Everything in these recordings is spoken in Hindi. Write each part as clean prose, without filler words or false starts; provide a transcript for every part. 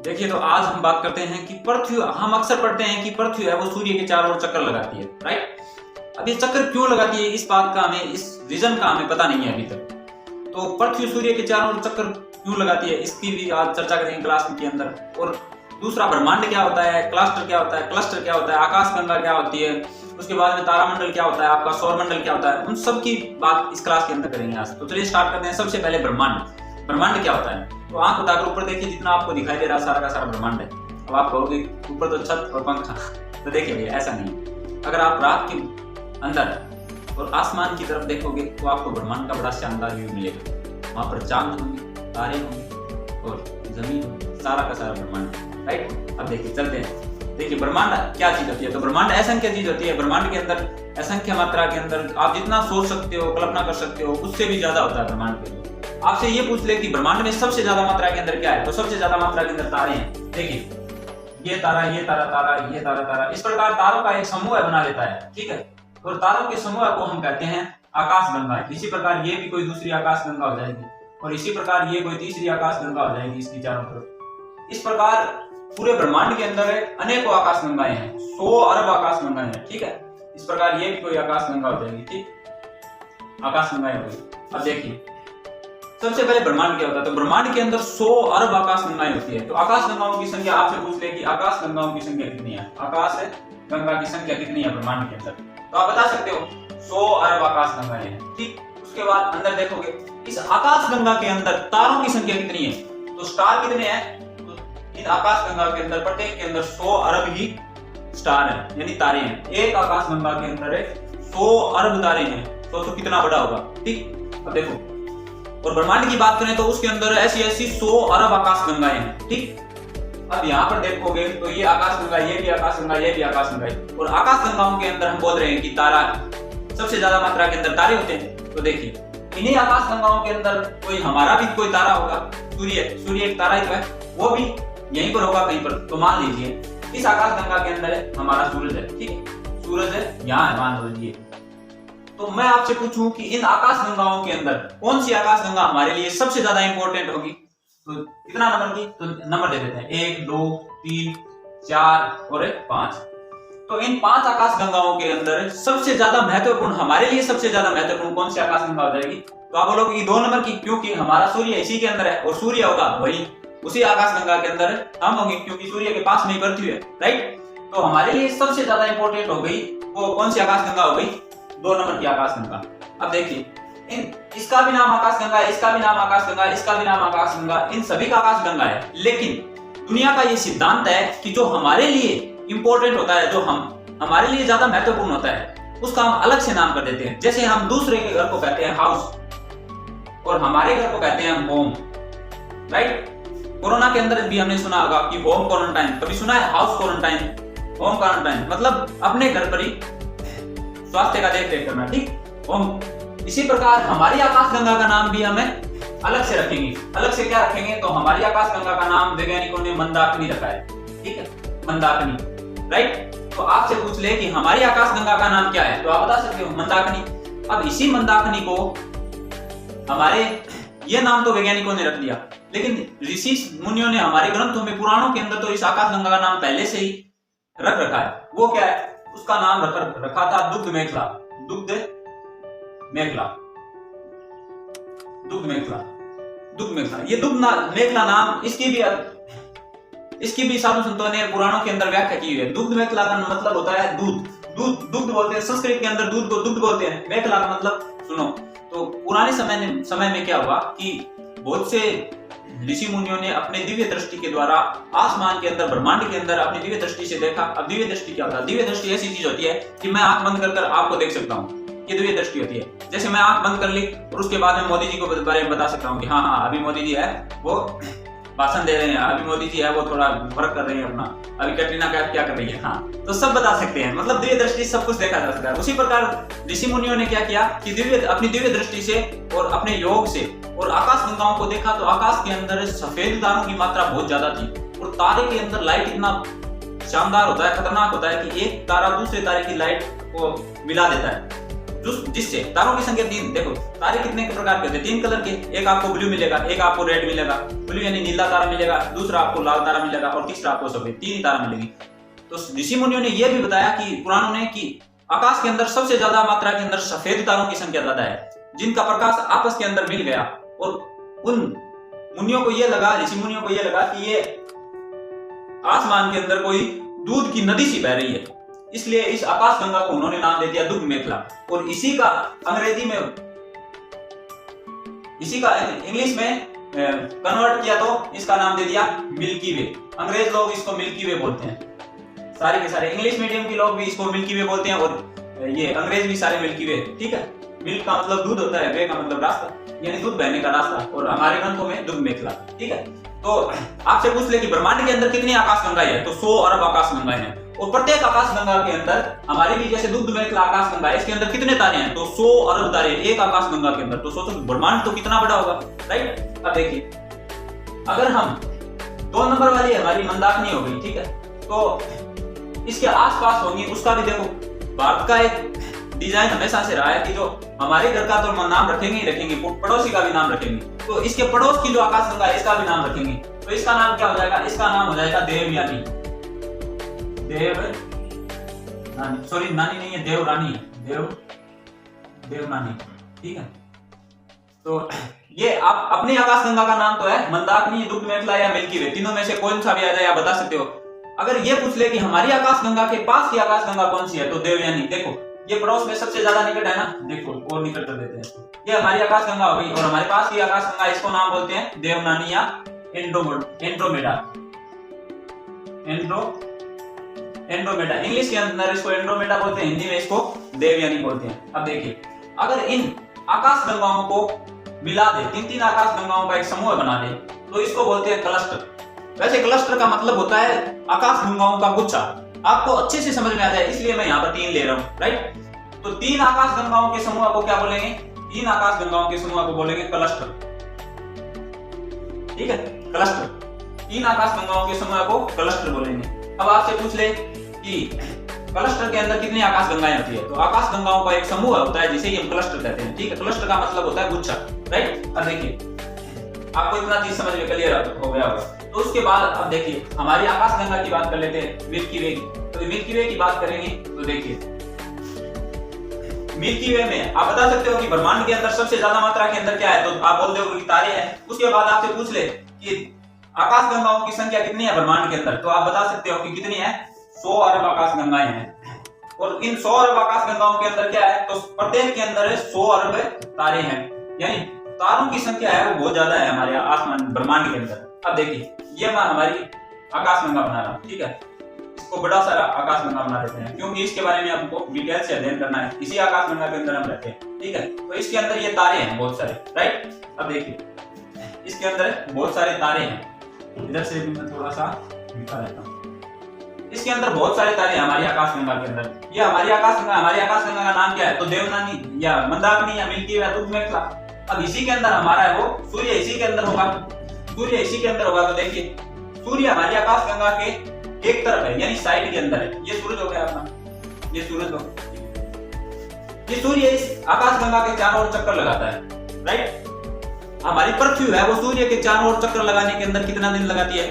देखिए, तो आज हम बात करते हैं कि पृथ्वी, हम अक्सर पढ़ते हैं कि पृथ्वी है वो सूर्य के चारों ओर चक्कर लगाती है, राइट। अब ये चक्कर क्यों लगाती है, इस बात का हमें, इस रीजन का हमें पता नहीं है अभी तक। तो पृथ्वी सूर्य के चारों ओर चक्कर क्यों लगाती है, इसकी भी आज चर्चा करेंगे क्लास के अंदर। और दूसरा, ब्रह्मांड क्या होता है, क्लस्टर क्या होता है, आकाशगंगा क्या होती है, उसके बाद में तारामंडल क्या होता है, आपका सौरमंडल क्या होता है, उन सब की बात इस क्लास के अंदर करेंगे आज। तो चलिए स्टार्ट करते हैं। सबसे पहले ब्रह्मांड क्या होता है। तो आंख उठाकर ऊपर देखिए, जितना आपको दिखाई दे रहा है सारा का सारा ब्रह्मांड है। अब आप कहोगे ऊपर तो छत और पंखा, तो देखिए भैया ऐसा नहीं। अगर आप रात के अंदर और आसमान की तरफ देखोगे तो आपको ब्रह्मांड का बड़ा शानदार व्यू मिलेगा। वहां पर चांद होंगे, तारे होंगे और जमीन होंगी, सारा का सारा ब्रह्मांड, राइट। अब देखिए चलते हैं। देखिए ब्रह्मांड क्या चीज होती है। तो ब्रह्मांड असंख्य चीज होती है। ब्रह्मांड के अंदर असंख्य मात्रा के अंदर आप जितना सोच सकते हो, कल्पना कर सकते हो, उससे भी ज्यादा होता है ब्रह्मांड के अंदर। आपसे ये पूछ ले कि ब्रह्मांड में सबसे ज्यादा मात्रा के अंदर क्या है, तो सबसे ज्यादा मात्रा के अंदर तारे हैं। देखिए ये तारा, ये तारा, ये तारा, इस प्रकार तारों का एक समूह बना लेता है, ठीक है। और तारों के समूह को हम कहते हैं आकाशगंगा। इसी प्रकार ये भी कोई दूसरी आकाशगंगा हो जाएगी और इसी प्रकार ये कोई तीसरी आकाशगंगा हो जाएगी इसकी चारों तरफ। इस प्रकार पूरे ब्रह्मांड के अंदर अनेकों आकाशगंगाएं हैं, 100 अरब आकाशगंगाएं हैं, ठीक है। इस प्रकार ये भी कोई आकाशगंगा हो जाएगी, ठीक, आकाशगंगाएं हो गई। अब देखिए सबसे पहले ब्रह्मांड क्या होता है। तो ब्रह्मांड के अंदर 100 अरब आकाशगंगाएं होती है। तो आकाशगंगाओं की संख्या आपसे पूछ ले कि आकाशगंगाओं की संख्या कितनी है, आकाशगंगा की संख्या कितनी है ब्रह्मांड के अंदर, तो आप बता सकते हो 100 अरब आकाशगंगाएं हैं, ठीक। उसके बाद अंदर देखोगे इस आकाशगंगा के अंदर तारों की संख्या कितनी है, तो स्टार कितने हैं। तो इन आकाशगंगा के अंदर प्रत्येक के अंदर 100 अरब ही स्टार है, यानी तारे हैं। एक आकाशगंगा के अंदर 100 अरब तारे हैं, तो कितना बड़ा होगा, ठीक। अब देखो, और ब्रह्मांड की बात करें तो उसके अंदर ऐसी 100 अरब आकाशगंगाएं हैं, ठीक। अब यहाँ पर देखोगे तो ये आकाशगंगा, ये भी आकाशगंगा, ये भी आकाशगंगा है। और आकाशगंगाओं के अंदर हम बोल रहे हैं कि तारा, सबसे ज्यादा मात्रा के अंदर तारे होते हैं। तो देखिए इन्हीं आकाशगंगाओं के अंदर कोई हमारा भी कोई तारा होगा, सूर्य एक तारा ही तो है, वो भी यहीं पर होगा कहीं पर। तो मान लीजिए इस आकाशगंगा के अंदर हमारा सूरज है, ठीक, सूरज है यहाँ है, मान लीजिए। तो मैं आपसे पूछूं कि इन आकाशगंगाओं के अंदर कौन सी आकाशगंगा हमारे लिए सबसे ज्यादा इंपॉर्टेंट होगी, तो कितना नंबर की, तो नंबर दे देते हैं 1, 2, 3, 4 और 5। तो इन 5 आकाशगंगाओं के अंदर सबसे ज्यादा महत्वपूर्ण, हमारे लिए सबसे ज्यादा महत्वपूर्ण कौन सी आकाशगंगा हो जाएगी, तो आप बोलोगे कि 2 नंबर की, क्योंकि हमारा सूर्य इसी के अंदर है और सूर्य होगा वही उसी आकाशगंगा के अंदर हम होंगे, क्योंकि सूर्य के पास में ही पृथ्वी है, राइट। तो हमारे लिए सबसे ज्यादा इंपॉर्टेंट हो गई वो कौन सी आकाशगंगा हो गई, 2 नंबर की आकाशगंगा। अब देखिए इसका भी नाम आकाशगंगा, इसका भी नाम आकाशगंगा, इसका भी नाम आकाशगंगा, इन सभी का आकाशगंगा है। लेकिन दुनिया का ये सिद्धांत है कि जो हमारे लिए इंपॉर्टेंट होता है, जो हमारे लिए ज्यादा महत्वपूर्ण होता है, उसका हम अलग से नाम कर देते हैं। जैसे हम दूसरे के घर को कहते हैं हाउस और हमारे घर को कहते हैं होम, राइट। कोरोना के अंदर भी हमने सुना होगा कि होम क्वारंटाइन, कभी सुना है हाउस क्वारंटाइन, होम क्वारंटाइन, मतलब अपने घर पर ही स्वास्थ्य का देख रेख करना, ठीक। इसी प्रकार हमारी आकाशगंगा का नाम भी हमें अलग से रखेंगे। अलग से क्या रखेंगे, तो हमारी आकाशगंगा का नाम वैज्ञानिकों ने मंदाकिनी रखा है, ठीक है, मंदाकिनी, राइट। तो आपसे पूछ ले कि हमारी आकाशगंगा का नाम क्या है, तो आप बता सकते हो मंदाकिनी। अब इसी मंदाकिनी को हमारे ये नाम तो वैज्ञानिकों ने रख दिया, लेकिन ऋषि मुनियों ने हमारे ग्रंथों में, पुराणों के अंदर तो इस आकाशगंगा का नाम पहले से ही रख रखा है। वो क्या है, उसका नाम रखा था दुग्ध मेखला, दुग्ध मेखला। ये दुग्ध मेखला नाम, इसकी भी साधु संतों ने पुराणों के अंदर व्याख्या की हुई है। दुग्ध मेखला का मतलब होता है दुग्ध बोलते हैं संस्कृत के अंदर, दूध को दुग्ध बोलते हैं। मेखला का मतलब सुनो, तो पुराने समय में क्या हुआ कि बहुत से ऋषि मुनियों ने अपने दिव्य दृष्टि के द्वारा आसमान के अंदर, ब्रह्मांड के अंदर अपनी दिव्य दृष्टि से देखा। अब दिव्य दृष्टि क्या होता है, दिव्य दृष्टि ऐसी चीज होती है कि मैं आंख बंद कर आपको देख सकता हूँ, ये दिव्य दृष्टि होती है। जैसे मैं आंख बंद कर ली और उसके बाद में मोदी जी को बारे में बता सकता हूँ कि हाँ अभी मोदी जी है वो भाषण दे रहे हैं, अभी मोदी जी है वो थोड़ा वर्क कर रहे हैं अपना, अभी कैटरीना कैफ क्या कर रही है, हाँ, तो सब बता सकते हैं। मतलब दिव्य दृष्टि सब कुछ देखा जा सकता है। उसी प्रकार ऋषि मुनियों ने क्या किया कि अपनी दिव्य दृष्टि से और अपने योग से और आकाशगंगाओं को देखा, तो आकाश के अंदर सफेद तारों की मात्रा बहुत ज्यादा थी और तारे के अंदर लाइट इतना शानदार होता है, खतरनाक होता है कि एक तारा दूसरे तारे की लाइट को मिला देता है। जिससे तारों की संख्या 3, देखो तारे कितने के प्रकार के होते हैं, 3 कलर के, एक आपको ब्लू मिलेगा, एक आपको रेड मिलेगा, ब्लू यानी नीला तारा मिलेगा, दूसरा आपको लाल तारा मिलेगा और तीसरा आपको सफेद, 3 ही तारा मिलेगी। तो ऋषि मुनियों ने यह भी बताया कि पुराणों ने कि आकाश के अंदर सबसे ज्यादा मात्रा के अंदर सफेद तारों की संख्या ज्यादा है, जिनका प्रकाश आपस के अंदर मिल गया। और उन मुनियों को यह लगा, ऋषि मुनियों को यह लगा कि ये आसमान के अंदर कोई दूध की नदी सी बह रही है, इसलिए इस आकाश गंगा को उन्होंने नाम दे दिया दुग्ध मेखला। और इसी का अंग्रेजी में, इसी का इंग्लिश में कन्वर्ट किया तो इसका नाम दे दिया मिल्की वे। अंग्रेज लोग इसको मिल्की वे बोलते हैं, सारे के सारे इंग्लिश मीडियम के लोग भी इसको मिल्की वे बोलते हैं और ये अंग्रेज भी सारे मिल्की वे। ठीक है, मिल्क का मतलब दूध होता है, वे का मतलब रास्ता, यानी दूध बहने का रास्ता, और हमारे ग्रंथों में दुग्ध मेखला। ठीक है, तो आपसे पूछ ले कि ब्रह्मांड के अंदर कितनी आकाश गंगाएं हैं, तो 100 अरब आकाश गंगाएं हैं। और प्रत्येक आकाश गंगा के अंदर हमारे भी जैसे दुग्ध मेखला आकाश गंगा है, इसके अंदर कितने तारे हैं, तो 100 अरब तारे एक आकाश गंगा के अंदर। तो सोचो ब्रह्मांड तो कितना बड़ा होगा, राइट। अब देखिए, अगर हम 2 नंबर वाली हमारी मंदाकिनी हो गई, ठीक है, तो इसके आसपास होंगी, उसका भी देखो भारत का एक डिजाइन हमेशा से रहा है कि जो हमारे घर का तो नाम रखेंगे ही रखेंगे, पड़ोसी का भी नाम रखेंगे, तो इसके पड़ोस की जो आकाश गंगा है इसका भी नाम रखेंगे। तो इसका नाम क्या हो जाएगा, इसका नाम हो जाएगा देवयानी, देवरानी, सॉरी नानी नहीं है, देवरानी, देवरानी। ठीक है, तो ये आप अपनी आकाश गंगा का नाम तो है मंदाकिनी, दुग्ध मेखला या मिल्की वे, तीनों में से कौन सा भी आ जाए आप बता सकते हो। अगर ये पूछ ले कि हमारी आकाश गंगा के पास की आकाश गंगा कौन सी है, तो देवयानी। देखो ये पड़ोस में सबसे ज्यादा निकट है ना, देखो और निकट कर देते हैं, ये हमारी आकाश गंगा हो गई। और हमारे पास की आकाश गंगा, इसको नाम बोलते हैं देवनानी या एंड्रोमेडा, एंड्रोमेडा इंग्लिश के अंदर इसको एंड्रोमेडा बोलते हैं, हिंदी में इसको देवयानी बोलते हैं। अब देखिए, अगर इन आकाश गंगाओं को मिला दे, 3 आकाश गंगाओं का एक समूह बना दे, तो इसको बोलते हैं क्लस्टर। वैसे क्लस्टर का मतलब होता है आकाश गंगाओं का गुच्छा, आपको अच्छे से समझ में आ जाए इसलिए मैं यहाँ पर 3 ले रहा हूँ, राइट। तो 3 आकाश गंगाओं के समूह को क्या बोलेंगे, 3 आकाश गंगाओं के समूह को बोलेंगे क्लस्टर। ठीक है, क्लस्टर, 3 आकाश गंगाओं के समूह को क्लस्टर बोलेंगे। अब आपसे पूछ ले कि क्लस्टर के अंदर कितनी आकाश गंगाएं होती है, तो आकाश गंगाओं का एक समूह होता है जिसे हम क्लस्टर कहते हैं। ठीक है, क्लस्टर का मतलब होता है गुच्छा, राइट। अब देखिए, आपको इतना चीज समझ में क्लियर हो गया होगा। तो उसके बाद अब देखिए, हमारी आकाश गंगा की बात कर लेते हैं, मिल्की वे की। तो मिल्की वे की बात करेंगे तो देखिए, मिल्की वे में आप बता सकते हो कि ब्रह्मांड के अंदर सबसे ज्यादा मात्रा के अंदर क्या है, तो आप बोल दोगे कि तारे हैं। उसके बाद आपसे पूछ ले कि आकाश गंगाओं की संख्या कितनी है ब्रह्मांड के अंदर, तो आप बता सकते हो कि कितनी है, 100 अरब आकाश गंगाएं हैं। और इन 100 अरब आकाश गंगाओं के अंदर क्या है, तो प्रत्येक के अंदर 100 अरब तारे हैं, यानी तारों की संख्या है वो बहुत ज्यादा है हमारे आसमान ब्रह्मांड के अंदर। अब देखिए, ये मैं हमारी आकाश गंगा बना रहा हूँ, ठीक है, इसको बड़ा सारा आकाश गंगा बना देते हैं क्योंकि इसके बारे में आपको डिटेल से अध्ययन करना है, इसी आकाश गंगा के अंदर हम रहते हैं। ठीक है, तो इसके अंदर ये तारे हैं बहुत सारे, राइट। अब देखिए, इसके अंदर बहुत सारे तारे हैं, इधर से भी मैं थोड़ा सा दिखा देता हूँ। इसके अंदर बहुत सारे तारे हैं हमारी आकाश गंगा के अंदर। ये हमारी आकाश गंगा का नाम क्या है, तो देवनानी या मंदाकिनी या मिल्की वे या दुग्ध मेखला। अब इसी के अंदर हमारा है वो सूर्य, इसी के अंदर होगा, सूर्य इसी के अंदर होगा। तो देखिए, सूर्य हमारी आकाश गंगा के एक तरफ है, यानी साइड के अंदर है। ये सूरज हो गया अपना, ये सूरज हो, ये सूर्य इस आकाश गंगा के चारों ओर चक्कर लगाता है, राइट। हमारी पृथ्वी है वो सूर्य के चारों ओर चक्कर लगाने के अंदर कितना दिन लगाती है,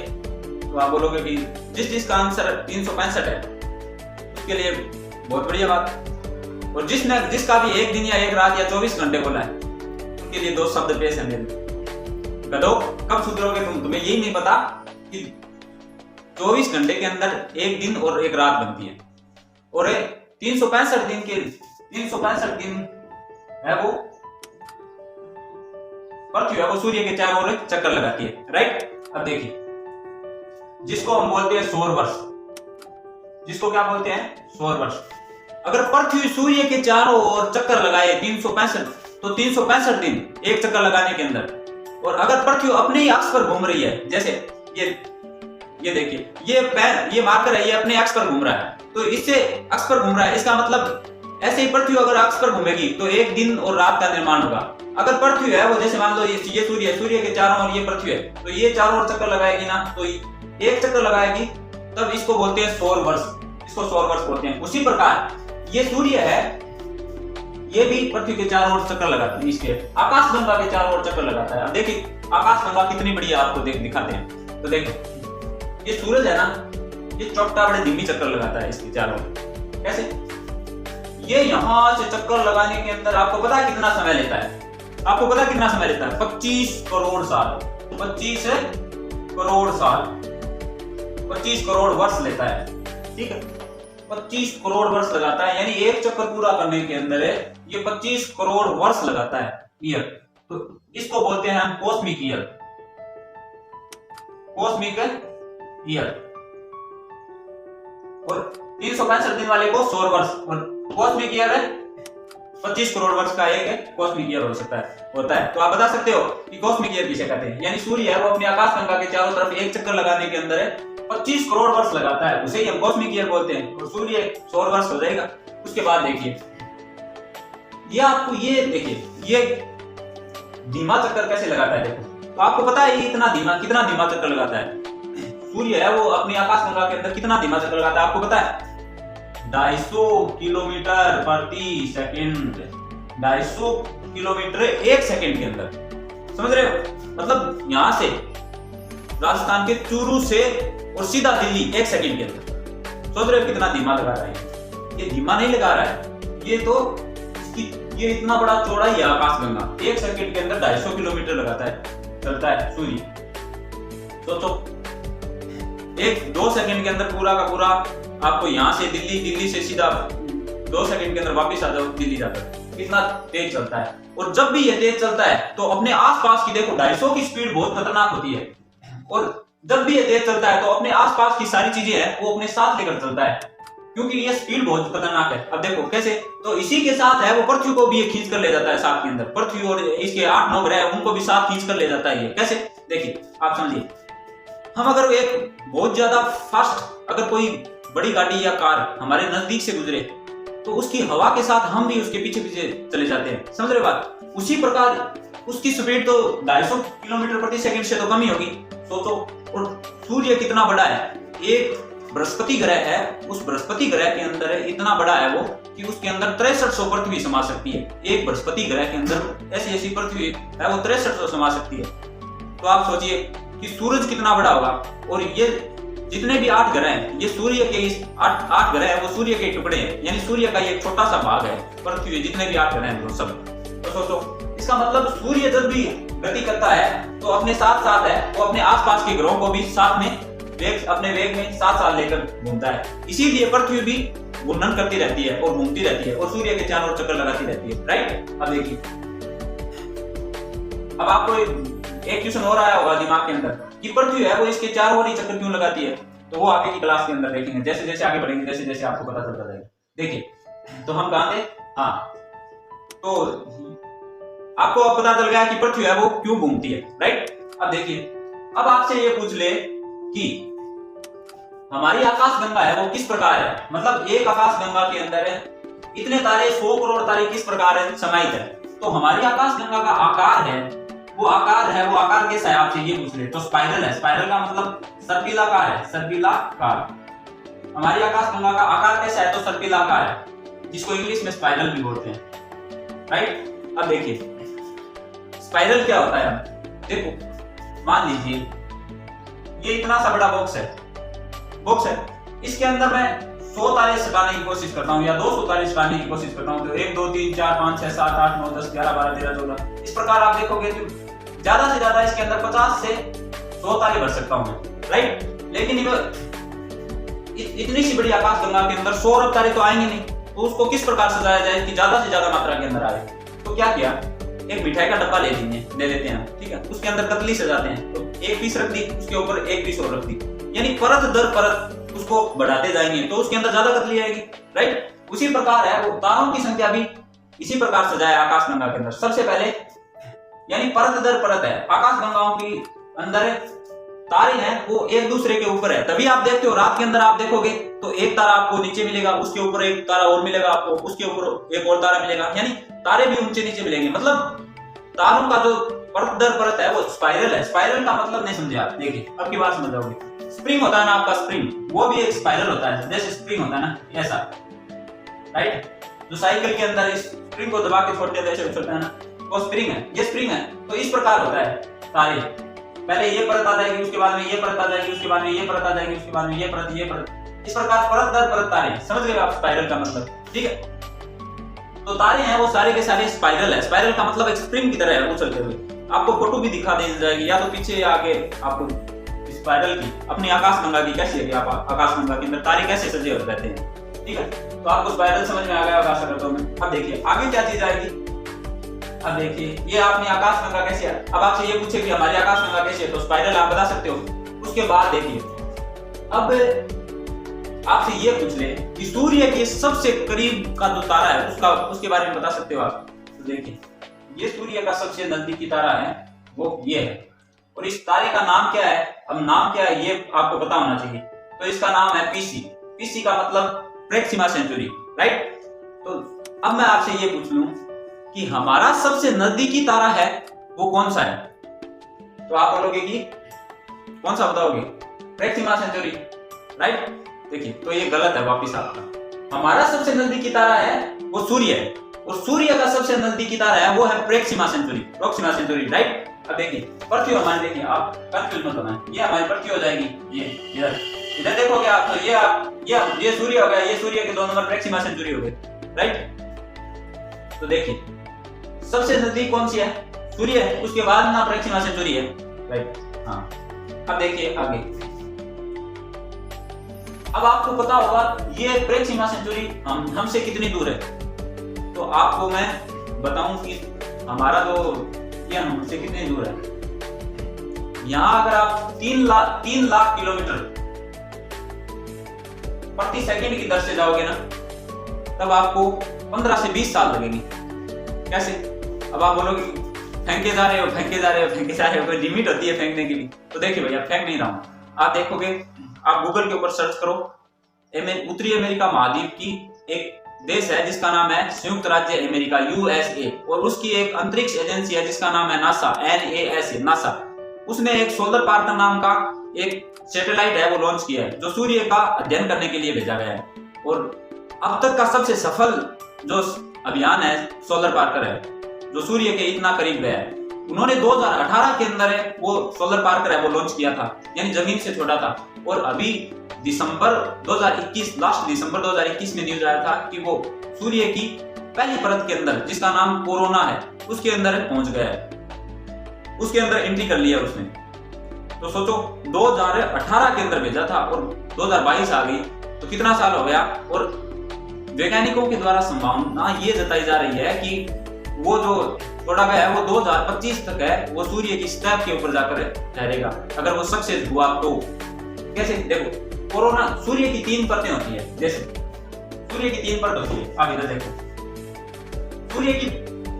तो आप बोलोगे कि जिसका आंसर 365 है, उसके लिए बहुत बढ़िया बात। और जिसका भी एक दिन या एक रात या 24 घंटे बोला है, उनके लिए 2 शब्द पेश है मेरे। गधो, कब सुधरोगे तुम्हें यही नहीं पता कि 24 घंटे के अंदर एक दिन और एक रात बनती है, और 365 दिन है वो पृथ्वी है वो सूर्य के चारों ओर चक्कर लगाती है, राइट। अब देखिए, जिसको हम बोलते हैं सौर वर्ष, जिसको क्या बोलते हैं, सौर वर्ष। अगर पृथ्वी सूर्य के चारों ओर चक्कर लगाए 365, तो 365 दिन एक चक्कर लगाने के अंदर। और अगर पृथ्वी अपने ही अक्ष पर घूम रही है, जैसे ये देखिए, ये मार्कर है, ये अपने अक्ष पर घूम रहा है, तो इससे अक्ष पर घूम रहा है, इसका मतलब ऐसे ही पृथ्वी अगर अक्ष पर घूमेगी तो एक दिन और रात का निर्माण होगा। अगर पृथ्वी है वो, जैसे मान लो ये सूर्य के चारों ओर ये पृथ्वी है, तो ये चारों ओर चक्कर लगाएगी ना, तो एक चक्कर लगाएगी, तब इसको बोलते हैं सौर वर्ष, इसको सौर वर्ष बोलते हैं। उसी प्रकार ये सूर्य है, ये भी पृथ्वी के चारों ओर चक्कर लगाता है, इसके आकाशगंगा के चारों ओर चक्कर लगाता है। अब देखिए आकाशगंगा कितनी बड़ी है, आपको दिखाते हैं। तो देखो ये सूरज है ना, ये छोटा बड़े धीमी चक्कर लगाता है इसके चारों ओर। कैसे? ये यहाँ से चक्कर लगाने के अंदर आपको पता है कितना समय लेता है? आपको पता है कितना समय लेता है? 25 करोड़ साल, 25 करोड़ साल, 25 करोड़ वर्ष लेता है। ठीक है, 25 करोड़ वर्ष लगाता है, यानी एक चक्कर पूरा करने के अंदर है ये 25 करोड़ वर्ष लगाता है, ईयर। तो इसको बोलते हैं हम कॉस्मिक ईयर, कॉस्मिक ईयर। और 365 दिन वाले को सौर वर्ष, और कॉस्मिक ईयर है 25 करोड़ वर्ष का एक कॉस्मिक ईयर हो सकता है, होता है। तो आप बता सकते हो कि कॉस्मिक ईयर किसे कहते हैं? यानी सूर्य है वो अपनी आकाशगंगा के चारों तरफ एक चक्कर लगाने के अंदर है 25 करोड़ वर्ष लगाता है, उसे ही हम कॉस्मिक ईयर बोलते हैं। और सूर्य सौर वर्ष हो जाएगा। उसके बाद देखिए ये आपको, ये देखिए ये धीमा चक्कर कैसे लगाता है। देखो तो आपको पता है ये इतना धीमा, कितना धीमा चक्कर लगाता है? सूर्य है वो अपनी आकाशगंगा के अंदर कितना धीमा चक्कर लगाता है आपको पता है? 250 किलोमीटर प्रति सेकंड, 250 किलोमीटर एक सेकंड के अंदर। समझ रहे हो? मतलब यहां से राजस्थान के चूरू से और सीधा दिल्ली एक सेकंड के अंदर। सोच रहे हो कितना धीमा लगा रहा है? ये धीमा नहीं लगा रहा है, ये तो ये इतना बड़ा चौड़ा ही है आकाशगंगा, एक सेकंड के अंदर 250 किलोमीटर लगाता है, चलता है सूर्य। सोचो 1-2 सेकंड के अंदर पूरा का पूरा आपको यहाँ से दिल्ली, दिल्ली से सीधा 2 सेकंड के अंदर वापस आ जाओ दिल्ली जाकर, कितना तेज चलता है। और जब भी ये तेज चलता है तो अपने आसपास की, देखो 250 की स्पीड बहुत खतरनाक होती है, और जब भी ये तेज चलता है तो अपने आसपास की सारी चीजें हैं वो अपने साथ लेकर चलता है, क्योंकि ये स्पीड बहुत खतरनाक है। अब देखो कैसे, तो इसी के साथ है वो पृथ्वी को भी ये खींच कर ले जाता है साथ के अंदर, पृथ्वी और इसके 8-9 ग्रह उनको भी साथ खींच कर ले जाता है ये। कैसे? देखिए आप समझिए, हम अगर एक बहुत ज्यादा फास्ट, अगर कोई बड़ी गाड़ी या कार हमारे नजदीक से गुजरे तो उसकी हवा के साथ हम भी उसके पीछे पीछे चले जाते हैं। समझ रहे बात? उसी प्रकार उसकी स्पीड तो 250 किलोमीटर प्रति सेकंड से तो कम ही होगी। सोचो, और सूर्य कितना बड़ा है, एक बृहस्पति ग्रह है, उस बृहस्पति ग्रह के अंदर इतना बड़ा है वो कि उसके अंदर 6300 पृथ्वी समा सकती है। एक बृहस्पति ग्रह के अंदर ऐसी ऐसी पृथ्वी है वो 6300 समा सकती है। तो आप सोचिए कि सूरज कितना बड़ा होगा, और ये जितने भी 8 ग्रह हैं, ये सूर्य के इस 8 ग्रह है वो सूर्य के टुकड़े हैं, यानी सूर्य का ये छोटा सा भाग है पृथ्वी, जितने भी 8 ग्रह हैं वो सब। तो सोचो इसका मतलब सूर्य जब भी गति करता है तो अपने साथ साथ है वो अपने आसपास के ग्रहों को भी साथ में अपने वेग में साथ लेकर घूमता है। इसीलिए पृथ्वी भी घूर्णन करती रहती है और घूमती रहती है और सूर्य के चारों ओर चक्कर लगाती रहती है। राइट? अब देखिए, अब आपको एक क्वेश्चन और आया होगा दिमाग के अंदर कि पृथ्वी है वो इसके चारों ओर ही चक्कर क्यों लगाती है? तो वो आगे की क्लास के अंदर देखेंगे, जैसे जैसे आगे बढ़ेंगे जैसे जैसे आपको पता चलता जाएगा। देखिए तो हम कहां थे? हाँ, तो आपको अब पता चल गया कि पृथ्वी है वो क्यों घूमती है। राइट? अब देखिए, अब आपसे ये पूछ ले कि हमारी आकाशगंगा है वो किस प्रकार है, मतलब एक आकाशगंगा के अंदर है इतने तारे, 100 करोड़ तारे किस प्रकार है समाहित है। तो हमारी आकाशगंगा का आकार है वो आकार कैसा है आपसे ये पूछ ले तो स्पाइरल है। स्पाइरल का मतलब सर्पिलाकार है, सर्पिलाकार। हमारी आकाशगंगा का आकार कैसा है? तो सर्पिलाकार है, जिसको इंग्लिश में स्पाइरल भी बोलते हैं। राइट? अब देखिए स्पाइरल क्या होता है। देखो मान लीजिए ये इतना सा बड़ा बॉक्स है, इसके अंदर मैं 100 तारे सटाने की कोशिश करता हूँ या 200 तारे सटाने की कोशिश करता हूँ, तो 1 2 3 4 5 6 7 8 9 10 11 12 13 14 इस प्रकार आप देखोगे तो ज्यादा से ज्यादा इसके अंदर 50 से 100 तारे भर सकता हूँ। राइट? लेकिन इतनी सी बड़ी आकाशगंगा के अंदर 100 अरब तारे तो आएंगे नहीं, तो उसको किस प्रकार सजाया जाए कि ज्यादा से ज्यादा मात्रा के अंदर आए। तो क्या किया, एक मिठाई का डब्बा ले लेते हैं, ठीक है, उसके अंदर कतली सजाते हैं, तो एक पीस रख दी, उसके ऊपर एक पीस और रख दी, यानी परत दर परत उसको बढ़ाते जाएंगे तो उसके अंदर ज्यादा कतली आएगी। राइट? उसी प्रकार है वो तारों की संख्या भी इसी प्रकार सजाया आकाशगंगा के अंदर। सबसे पहले यानी परत दर परत है, आकाशगंगाओं की अंदर तारे हैं वो एक दूसरे के ऊपर है, तभी आप देखते हो रात के अंदर आप देखोगे तो एक तारा आपको नीचे मिलेगा, उसके ऊपर एक तारा और मिलेगा आपको, उसके ऊपर एक और तारा मिलेगा, यानी तारे भी ऊंचे नीचे मिलेंगे। मतलब तारों का जो परत दर परत है वो स्पाइरल है। स्पाइरल का मतलब नहीं समझे आप? देखिए अब की बात समझ जाओगे। स्प्रिंग होता है ना आपका, स्प्रिंग वो भी एक स्पाइरल होता है, जैसे स्प्रिंग होता है ना ऐसा। राइट? जो साइकिल के अंदर इस स्प्रिंग को दबा के छोड़ते हैं, ऐसे छोड़ते हैं ना, वो स्प्रिंग है, ये स्प्रिंग है। तो इस प्रकार होता है तारे, पहले ये परत आ जाएगी, उसके बाद में ये परत आ जाएगी, उसके बाद में ये परत आ जाएगी, उसके बाद में ये परत, इस प्रकार परत दर परत तारे। समझ गए आप स्पाइरल का मतलब, ठीक है। तो तारे हैं वो सारे के सारे स्पाइरल है। स्पाइरल का मतलब एक स्प्रिंग की तरह है उछलते हुए। आपको फोटो भी दिखा दी जाएगी, या तो पीछे आके आपको स्पाइरल की अपनी आकाशगंगा की कैसी है कि आप आकाशगंगा के अंदर तारे कैसे सजे होते रहते हैं, ठीक है। तो आपको स्पाइरल समझ में आ गया आकाश गंगा में। अब देखिए आगे क्या चीज आएगी। अब देखिए ये आपने आकाशगंगा कैसी है, अब आपसे ये पूछे कि हमारी आकाशगंगा कैसी है, तो स्पाइरल आप बता सकते हो। उसके बाद देखिए अब आपसे ये पूछ ले कि सूर्य के सबसे करीब का जो तारा है उसके बारे में बता सकते हो आप। तो देखिए ये सूर्य का सबसे नजदीकी तारा है, वो ये है। और इस तारे का नाम क्या है, अब नाम क्या है ये आपको पता होना चाहिए। तो इसका नाम है पीसी। पीसी का मतलब प्रेक्सिमा सेंचुरी, राइट। तो अब मैं आपसे ये पूछ लूं कि हमारा सबसे नजदीकी तारा है वो कौन सा है, तो आप बोलोगे कि कौन सा बताओगे, प्रेक्सिमा सेंचुरी, राइट। देखिए तो ये गलत है वापिस आपका। हमारा सबसे नजदीकी तारा है वो सूर्य है, और सूर्य का सबसे नजदीकी तारा है वो है प्रेक्सिमा सेंचुरी, राइट। अब देखिए पृथ्वी हमारी, देखिए आप कंफ्यूज मत होना, ये हमारी पृथ्वी हो जाएगी, ये इधर देखोगे आप, तो ये सूर्य हो गया, ये सूर्य के 2 नंबर प्रेक्सिमा सेंचुरी हो गए, राइट। तो देखिए सबसे नजदीक कौन सी है, सूर्य है, उसके बाद ना प्रेक्सिमा सेंचुरी है, राइट। हाँ अब देखिए आगे, अब आपको पता होगा ये प्रेक्सिमा सेंचुरी हमसे कितनी दूर है। तो आपको मैं बताऊं कि हमारा जो ये हमसे कितनी दूर है। यहां अगर आप 3 लाख किलोमीटर प्रति सेकंड की दर से जाओगे ना, तब आपको 15 से 20 साल लगेंगे। कैसे, अब आप बोलोगे फेंके जा रहे हो, कोई लिमिट होती है फेंकने की भी। तो देखिए भैया फेंक नहीं रहा हूं, आप देखोगे, आप गूगल के ऊपर सर्च करो, उत्तरी अमेरिका महाद्वीप की एक देश है जिसका नाम है संयुक्त राज्य अमेरिका, यूएसए, और उसकी एक अंतरिक्ष एजेंसी है जिसका नाम है नासा, नासा। उसने एक सोलर पार्कर नाम का एक सैटेलाइट है वो लॉन्च किया है, जो सूर्य का अध्ययन करने के लिए भेजा गया है। और अब तक का सबसे सफल जो अभियान है सोलर पार्कर है, जो सूर्य के इतना करीब गया है। उन्होंने 2018 के अंदर है वो सोलर पार्कर है वो लॉन्च किया था, यानी जमीन से छोड़ा था। और अभी दिसंबर 2021, लास्ट दिसंबर 2021 में न्यूज आया था कि वो सूर्य की पहली परत के अंदर, जिसका नाम कोरोना है, उसके अंदर पहुंच गया है, उसके अंदर एंट्री कर लिया उसने। तो सोचो 2018 के अंदर भेजा था और 2022 आ गई, तो कितना साल हो गया। और वैज्ञानिकों के द्वारा संभावना ये जताई जा रही है कि वो जो छोड़ा गया है वो 2025 तक है, वो सूर्य की सतह के ऊपर जाकर ठहरेगा, अगर वो सक्सेस हुआ तो। कैसे, देखो कोरोना, सूर्य की 3 परतें होती है, जैसे सूर्य की 3 परत होती है। आप इधर देखो, सूर्य की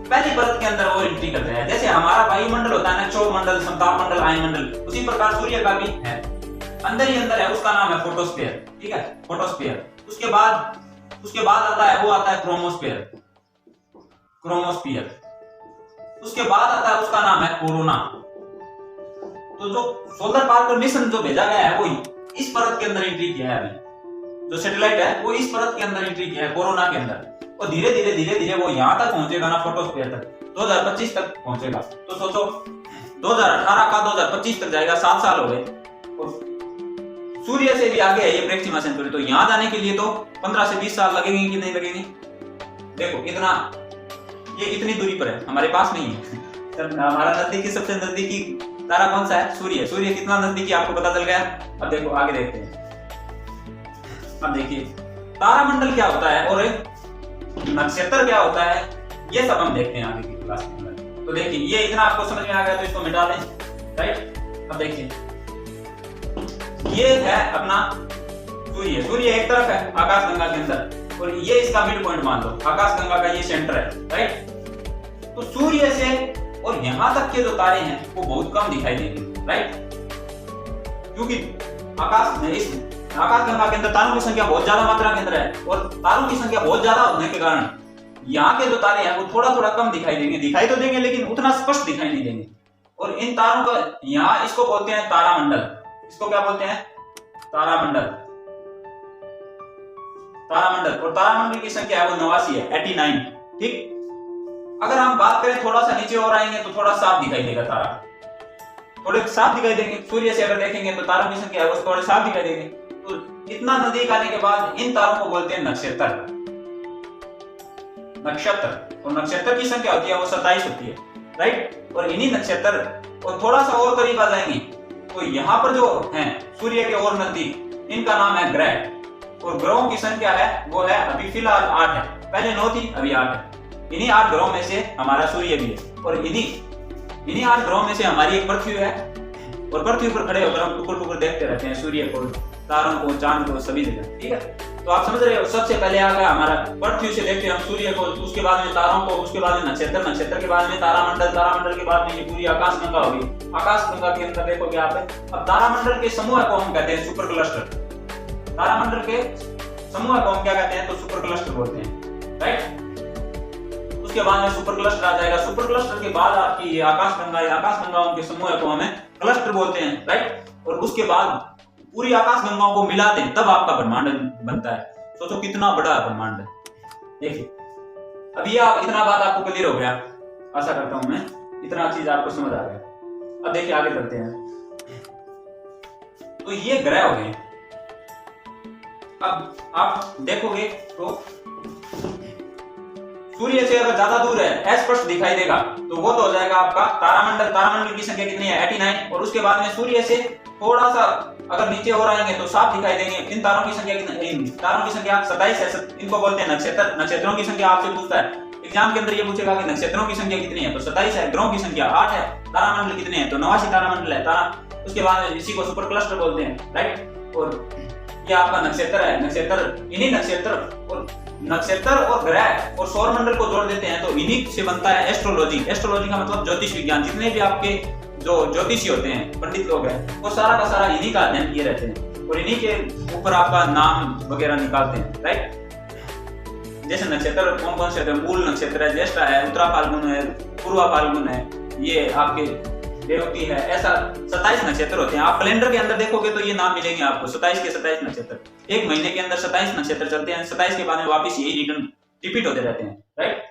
पहली परत के अंदर वो एंट्री करते हैं, जैसे हमारा वायुमंडल होता है ना, क्षोभमंडल, समताप आयनमंडल, उसी प्रकार सूर्य का भी है, अंदर ही अंदर है, उसका नाम है फोटोस्फीयर, ठीक है, फोटोस्फीयर। उसके बाद आता है, वो आता है क्रोमोस्फीयर। उसके बाद आता है, उसका नाम है कोरोना। तो जो सोलर पार्कर मिशन जो भेजा गया है वो इस परत के अंदर एंट्री किया है, अभी जो सैटेलाइट है वो इस परत के अंदर एंट्री किया है, कोरोना के अंदर। और धीरे धीरे वो यहां तक पहुंचेगा ना, फोटोस्फीयर तक, 2025 तक पहुंचेगा। तो सोचो 2018 का 2025 तक जाएगा, 7 साल हो गए। और सूर्य से भी आगे है ये प्रेक्सिमा सेंचुरी, तो यहां जाने के लिए तो 15 से 20 साल लगेंगे कि नहीं लगेंगे। देखो ये इतनी दूरी पर है, हमारे पास नहीं है। हमारा नजदीकी, सबसे नजदीकी तारा कौन सा है, सूर्य। सूर्य कितना नजदीकी आपको पता चल गया। अब देखो आगे देखते हैं। अब देखिए तारामंडल क्या होता है और नक्षत्र क्या होता है, ये सब हम देखते हैं आगे की क्लास के अंदर। तो देखिए ये इतना आपको समझ में आ गया, तो इसको मिटा दें, राइट। अब देखिए ये है अपना सूर्य। सूर्य एक तरफ है आकाशगंगा के अंदर, और ये इसका मिड पॉइंट मान लो, आकाशगंगा का ये सेंटर है, राइट। तो सूर्य से और यहां तक के जो तारे हैं वो बहुत कम दिखाई देंगे, राइट, क्योंकि आकाशगंगा के अंदर तारों की संख्या बहुत ज्यादा मात्रा के अंदर है, और तारों की संख्या बहुत ज्यादा होने के कारण यहाँ के जो तारे हैं वो थोड़ा थोड़ा कम दिखाई देंगे। दिखाई तो देंगे लेकिन उतना स्पष्ट दिखाई नहीं देंगे। और इन तारों का यहाँ इसको बोलते हैं तारामंडल। इसको क्या बोलते हैं, तारामंडल। तारामंडल, और तारामंडल की संख्या है वो 89 है, 89। ठीक, अगर हम बात करें थोड़ा सा नीचे और आएंगे तो थोड़ा साफ दिखाई देगा तारा, थोड़े साफ दिखाई देंगे। सूर्य से अगर देखेंगे तो तारों की संख्या है वो थोड़े साफ दिखाई देंगे। तो इतना नजदीक आने के बाद इन तारों को बोलते हैं नक्षत्र। नक्षत्र, और नक्षत्र की संख्या होती है वो 27 होती है, राइट। और इन्हीं नक्षत्र, और थोड़ा सा और करीब आ जाएंगे तो यहाँ पर जो है सूर्य के और नजदीक, इनका नाम है ग्रह, और ग्रहों की संख्या है वो है अभी फिलहाल 8 है, पहले 9 थी अभी 8 है। इन्हीं 8 ग्रहों में से हमारा सूर्य भी है, और इन्हीं 8 ग्रहों में से हमारी एक पृथ्वी है, और पृथ्वी पर खड़े होकर हम टुकड़ टुकड़ देखते रहते हैं सूर्य को, तारों को, चांद को, सभी जगह। ठीक है, तो आप समझ रहे हो, सबसे पहले आ गया हमारा पृथ्वी से देखते हैं हम सूर्य को, उसके बाद में तारों को, उसके बाद में नक्षत्र, नक्षत्र के बाद में तारामंडल, तारामंडल के बाद में ये पूरी आकाशगंगा होगी। आकाशगंगा के अंदर देखोगे आप, अब तारामंडल के समूह को हम कहते हैं सुपर क्लस्टर। तारामंडल के समूह को हम क्या कहते हैं, तो सुपर क्लस्टर बोलते हैं, राइट। उसके बाद में सुपर क्लस्टर आ जाएगा, सुपर क्लस्टर के बाद आपकी ये आकाशगंगा, आकाशगंगाओं के समूह को हमें क्लस्टर बोलते हैं, राइट। और उसके बाद पूरी आकाशगंगाओं को मिलाते हैं तब आपका ब्रह्मांड बनता है। सोचो कितना बड़ा ब्रह्मांड है। देखिए, अभी आप इतना बात आपको क्लियर हो गया, आशा करता हूं मैं इतना चीज आपको समझ आ गया। अब देखिए आगे करते हैं। तो ये ग्रह हो गए। अब आप देखोगे तो सूर्य से अगर ज्यादा दूर है, अस्पष्ट दिखाई देगा, तो वो तो हो जाएगा आपका तारामंडल। तारामंडल की संख्या कितनी है, 89। और उसके बाद में सूर्य से थोड़ा सा अगर नीचे हो आएंगे तो साफ दिखाई देंगे। इन तारों की संख्या कितनी, तारों की संख्या 27 है, इनको बोलते हैं नक्षत्र। नक्षत्रों की संख्या आपसे पूछता है एग्जाम के अंदर, ये पूछेगा कि नक्षत्रों की संख्या कितनी है, तो 27 है। ग्रहों की संख्या 8 है। तारामंडल कितने हैं, तो 89 तारामंडल है तारा। उसके बाद इसी को सुपर क्लस्टर बोलते हैं, राइट। और ये आपका नक्षत्र है, नक्षत्र, इन्हीं नक्षत्र और ग्रह और सौर मंडल को जोड़ देते हैं तो इन्हीं से बनता है एस्ट्रोलॉजी। एस्ट्रोलॉजी का मतलब ज्योतिष विज्ञान। जितने भी आपके जो ज्योतिषी होते हैं, पंडित लोग हैं, वो सारा का सारा इन्हीं का अध्ययन किए रहते हैं और इन्हीं के ऊपर आपका नाम वगैरह निकालते हैं, राइट। जैसे नक्षत्र कौन कौन से होते हैं, मूल नक्षत्र है, ज्येष्ठा है, उत्तरा फाल्गुन है, पूर्वा फाल्गुन है, ये आपके रेवती है, ऐसा 27 नक्षत्र होते हैं। आप कैलेंडर के अंदर देखोगे तो ये नाम मिलेंगे आपको, 27 के 27 नक्षत्र। एक महीने के अंदर 27 नक्षत्र चलते हैं, 27 के बाद में वापस यही रिपीट होते रहते हैं, राइट।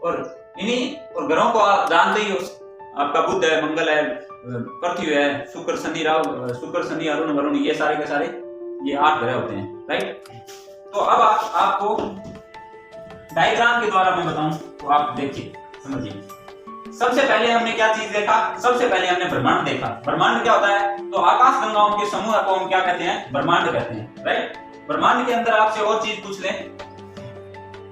और इन्हीं और ग्रहों को आप जानते ही हो, आपका बुध है, मंगल है, पृथ्वी है, शुक्र, शनि, राहु, शुक्र, शनि, अरुण, वरुण, ये सारे के सारे ये 8 ग्रह होते हैं, राइट। तो अब आपको डायग्राम के द्वारा मैं बताऊं तो आप देखिए, समझिए। सबसे पहले हमने क्या चीज देखा, सबसे पहले हमने ब्रह्मांड देखा। ब्रह्मांड क्या होता है, तो आकाश गंगाओं के समूह को हम क्या कहते हैं, ब्रह्मांड कहते हैं, राइट। ब्रह्मांड के अंदर आपसे और चीज पूछ ले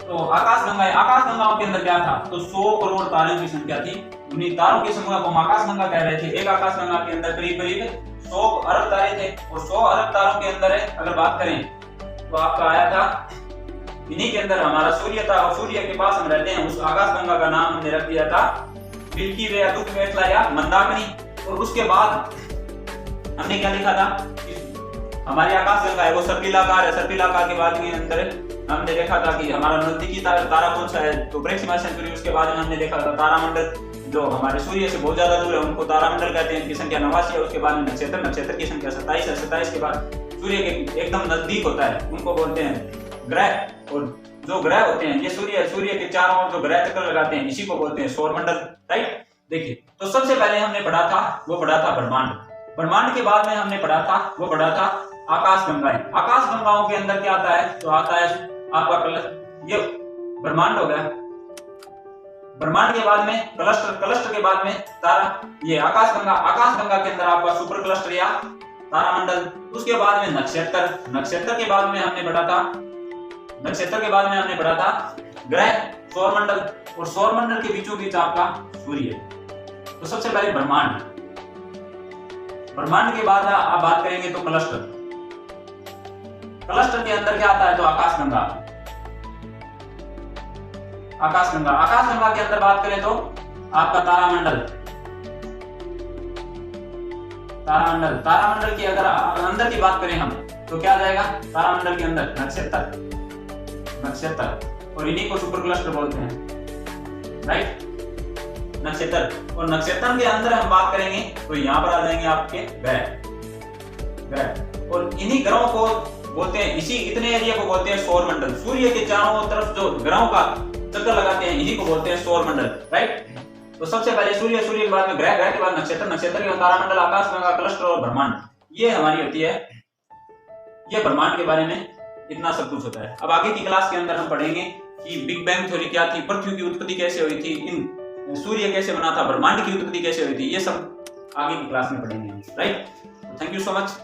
तो आकाश गंगाओं के अंदर क्या था, तो 100 करोड़ तारों की संख्या थी। उन्हीं तारों के समूह को हम आकाश गंगा कह रहे थे। एक आकाश गंगा के अंदर करीब 100 अरब तारे थे, और 100 अरब तारों के अंदर अगर बात करें तो आपका आया था, इन्हीं के अंदर हमारा सूर्य था, और सूर्य के पास हम रहते हैं। उस आकाश गंगा का नाम हमने रख दिया था मिल्की वे, दुखमेटला या मंदाकिनी। और उसके बाद हमने क्या लिखा था, हमारी आकाश गंगा है वो सर्पिलाकार है। सर्पिलाकार के बाद के अंदर हमने देखा था कि हमारा नजदीकी तारा कौन सा है, तो प्रेक्षिमा सेंचुरी। उसके बाद में हमने देखा था तारामंडल, जो हमारे सूर्य से बहुत ज्यादा दूर है, उनको तारामंडल कहते हैं, इनकी संख्या 89 है। उसके बाद में नक्षत्र की संख्या 27 है। 27 के बाद सूर्य के एकदम नजदीक होता है, उनको बोलते हैं ग्रह। और जो ग्रह होते हैं ये सूर्य के चारों ओर जो ग्रह चक्कर लगाते हैं, इसी को बोलते हैं सौर मंडल, राइट। देखिए, तो सबसे पहले हमने पढ़ा था ब्रह्मांड। ब्रह्मांड के बाद में हमने पढ़ा था आकाश गंगाएं। आकाश गंगाओं के अंदर क्या आता है, तो आता है आपका ये ब्रह्मांड हो गया। ब्रह्मांड के बाद में क्लस्टर के बाद में तारा, ये आकाश गंगा के अंदर आपका सुपर क्लस्टर या तारामंडल। उसके बाद में नक्षत्र के बाद में हमने पढ़ा था ग्रह, सौरमंडल, और सौरमंडल के बीचों बीच आपका सूर्य। तो सबसे पहले ब्रह्मांड के बाद आप बात करेंगे तो क्लस्टर के अंदर क्या आता है, तो आकाश गंगा के अंदर बात करें तो आपका तारामंडल की अगर अंदर की बात करें हम तो क्या जाएगा, तारामंडल के अंदर नक्षत्र, और इन्हीं को सुपर क्लस्टर बोलते हैं, राइट। नक्षत्र, और नक्षत्र के अंदर हम बात करेंगे तो यहाँ पर आ जाएंगे आपके ग्रह, और इन्हीं ग्रहों को बोलते हैं, इसी इतने एरिया को बोलते हैं सौर मंडल। सूर्य के चारों तरफ जो ग्रहों का चक्कर लगाते हैं इन्हीं को बोलते हैं सौर मंडल, राइट। तो सबसे पहले सूर्य, सूर्य के बाद में ग्रह, ग्रह के बाद नक्षत्र, नक्षत्र के बाद तारामंडल, आकाशगंगा, क्लस्टर और ब्रह्मांड, ये हमारी होती है, ये ब्रह्मांड के बारे में इतना सब कुछ होता है। अब आगे की क्लास के अंदर हम पढ़ेंगे कि बिग बैंग थ्योरी क्या थी, पृथ्वी की उत्पत्ति कैसे हुई थी, इन सूर्य कैसे बना था, ब्रह्मांड की उत्पत्ति कैसे हुई थी, ये सब आगे की क्लास में पढ़ेंगे, right. Thank you so much.